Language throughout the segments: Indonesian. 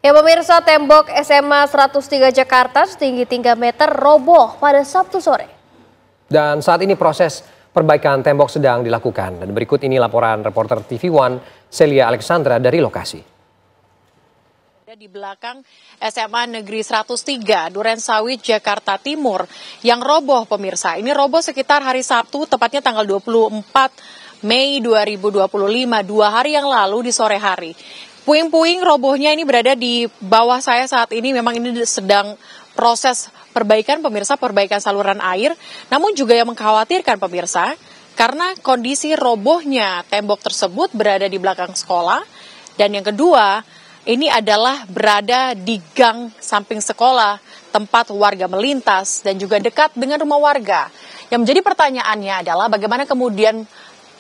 Ya pemirsa, tembok SMA 103 Jakarta setinggi 3 meter roboh pada Sabtu sore. Dan saat ini proses perbaikan tembok sedang dilakukan. Dan berikut ini laporan reporter TV One Celia Alexandra dari lokasi. Di belakang SMA Negeri 103 Durensawit Jakarta Timur yang roboh pemirsa. Ini roboh sekitar hari Sabtu, tepatnya tanggal 24 Mei 2025, 2 hari yang lalu di sore hari. Puing-puing robohnya ini berada di bawah saya saat ini. Memang ini sedang proses perbaikan pemirsa, perbaikan saluran air. Namun juga yang mengkhawatirkan pemirsa, karena kondisi robohnya tembok tersebut berada di belakang sekolah. Dan yang kedua, ini adalah berada di gang samping sekolah, tempat warga melintas dan juga dekat dengan rumah warga. Yang menjadi pertanyaannya adalah bagaimana kemudian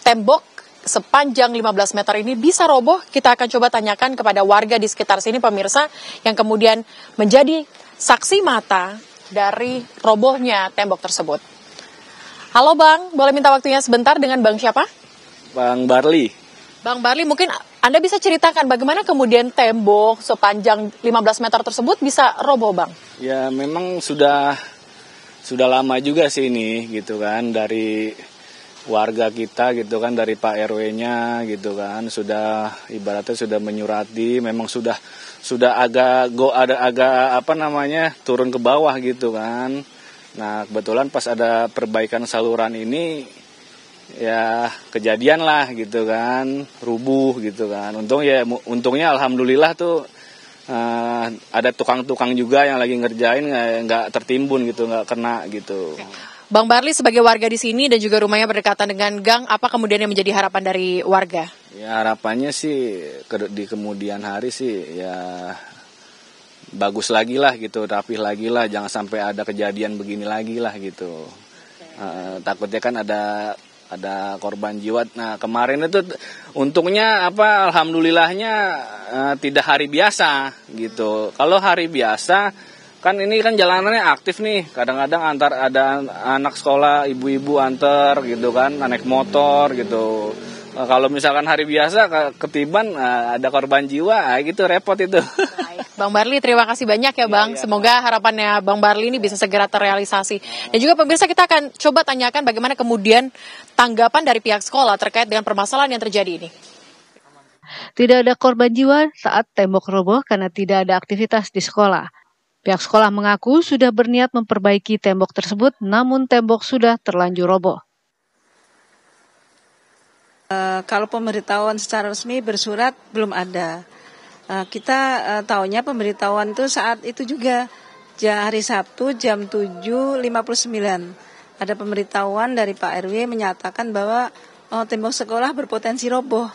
tembok sepanjang 15 meter ini bisa roboh. Kita akan coba tanyakan kepada warga di sekitar sini pemirsa yang kemudian menjadi saksi mata dari robohnya tembok tersebut. Halo Bang, boleh minta waktunya sebentar dengan Bang siapa? Bang Barli. Bang Barli, mungkin Anda bisa ceritakan bagaimana kemudian tembok sepanjang 15 meter tersebut bisa roboh Bang? Ya memang sudah lama juga sih ini gitu kan, dari warga kita gitu kan, dari Pak RW-nya gitu kan, sudah ibaratnya sudah menyurati, memang sudah agak turun ke bawah gitu kan. Nah kebetulan pas ada perbaikan saluran ini ya kejadian lah gitu kan, rubuh gitu kan. Untungnya alhamdulillah tuh ada tukang-tukang juga yang lagi ngerjain nggak tertimbun gitu, nggak kena gitu. Bang Barli sebagai warga di sini dan juga rumahnya berdekatan dengan gang, apa kemudian yang menjadi harapan dari warga? Ya harapannya sih di kemudian hari sih ya bagus lagi lah gitu, rapih lagi lah, jangan sampai ada kejadian begini lagi lah gitu. Takutnya kan ada korban jiwa. Nah kemarin itu untungnya alhamdulillahnya tidak hari biasa gitu. Kalau hari biasa kan ini kan jalanannya aktif nih, kadang-kadang ada anak sekolah, ibu-ibu antar gitu kan, naik motor gitu. Kalau misalkan hari biasa ketiban ada korban jiwa, gitu repot itu. Baik. Bang Barli, terima kasih banyak ya Bang. Semoga harapannya Bang Barli ini bisa segera terrealisasi. Dan juga pemirsa, kita akan coba tanyakan bagaimana kemudian tanggapan dari pihak sekolah terkait dengan permasalahan yang terjadi ini. Tidak ada korban jiwa saat tembok roboh karena tidak ada aktivitas di sekolah. Pihak sekolah mengaku sudah berniat memperbaiki tembok tersebut, namun tembok sudah terlanjur roboh. Kalau pemberitahuan secara resmi bersurat belum ada. Kita tahunya pemberitahuan itu saat itu juga hari Sabtu jam 7.59. Ada pemberitahuan dari Pak RW menyatakan bahwa tembok sekolah berpotensi roboh.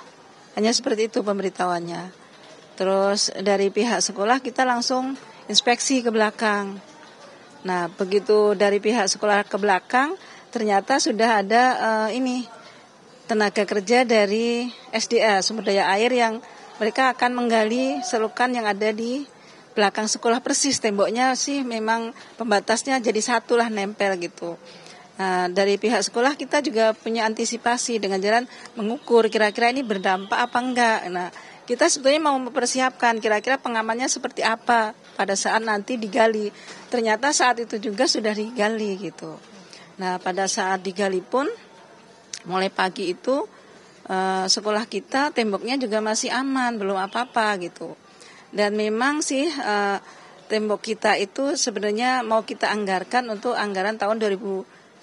Hanya seperti itu pemberitahuannya. Terus dari pihak sekolah kita langsung inspeksi ke belakang. Nah, begitu dari pihak sekolah ke belakang, ternyata sudah ada tenaga kerja dari SDA, sumber daya air, yang mereka akan menggali selokan yang ada di belakang sekolah persis. Temboknya sih memang pembatasnya jadi satu lah, nempel gitu. Nah, dari pihak sekolah kita juga punya antisipasi dengan jalan mengukur kira-kira ini berdampak apa enggak. Nah, kita sebetulnya mau mempersiapkan kira-kira pengamannya seperti apa pada saat nanti digali. Ternyata saat itu juga sudah digali gitu. Nah pada saat digali pun mulai pagi itu sekolah kita temboknya juga masih aman, belum apa-apa gitu. Dan memang sih tembok kita itu sebenarnya mau kita anggarkan untuk anggaran tahun 2026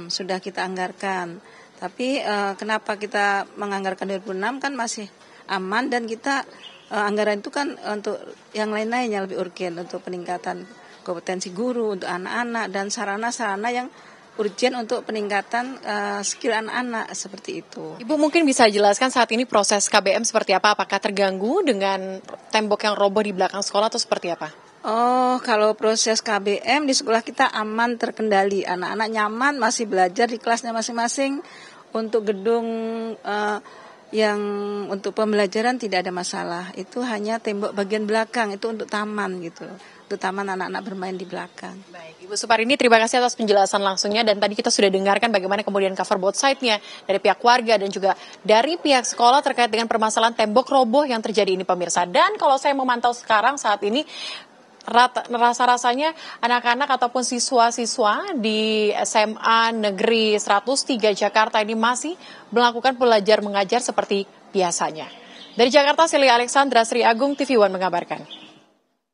sudah kita anggarkan. Tapi kenapa kita menganggarkan 2026 kan masih aman, dan kita anggaran itu kan untuk yang lain-lainnya lebih urgen, untuk peningkatan kompetensi guru untuk anak-anak dan sarana-sarana yang urgen untuk peningkatan skill anak-anak seperti itu. Ibu mungkin bisa jelaskan saat ini proses KBM seperti apa? Apakah terganggu dengan tembok yang roboh di belakang sekolah atau seperti apa? Oh, kalau proses KBM di sekolah kita aman, terkendali. Anak-anak nyaman, masih belajar di kelasnya masing-masing. Untuk gedung yang untuk pembelajaran tidak ada masalah. Itu hanya tembok bagian belakang, itu untuk taman gitu. Untuk taman anak-anak bermain di belakang. Baik, Ibu Suparini, terima kasih atas penjelasan langsungnya. Dan tadi kita sudah dengarkan bagaimana kemudian cover both side-nya dari pihak warga dan juga dari pihak sekolah terkait dengan permasalahan tembok roboh yang terjadi ini, pemirsa. Dan kalau saya memantau sekarang saat ini, rasa-rasanya anak-anak ataupun siswa-siswa di SMA Negeri 103 Jakarta ini masih melakukan belajar mengajar seperti biasanya. Dari Jakarta, Celia Alexandra, Sri Agung, TV One mengabarkan.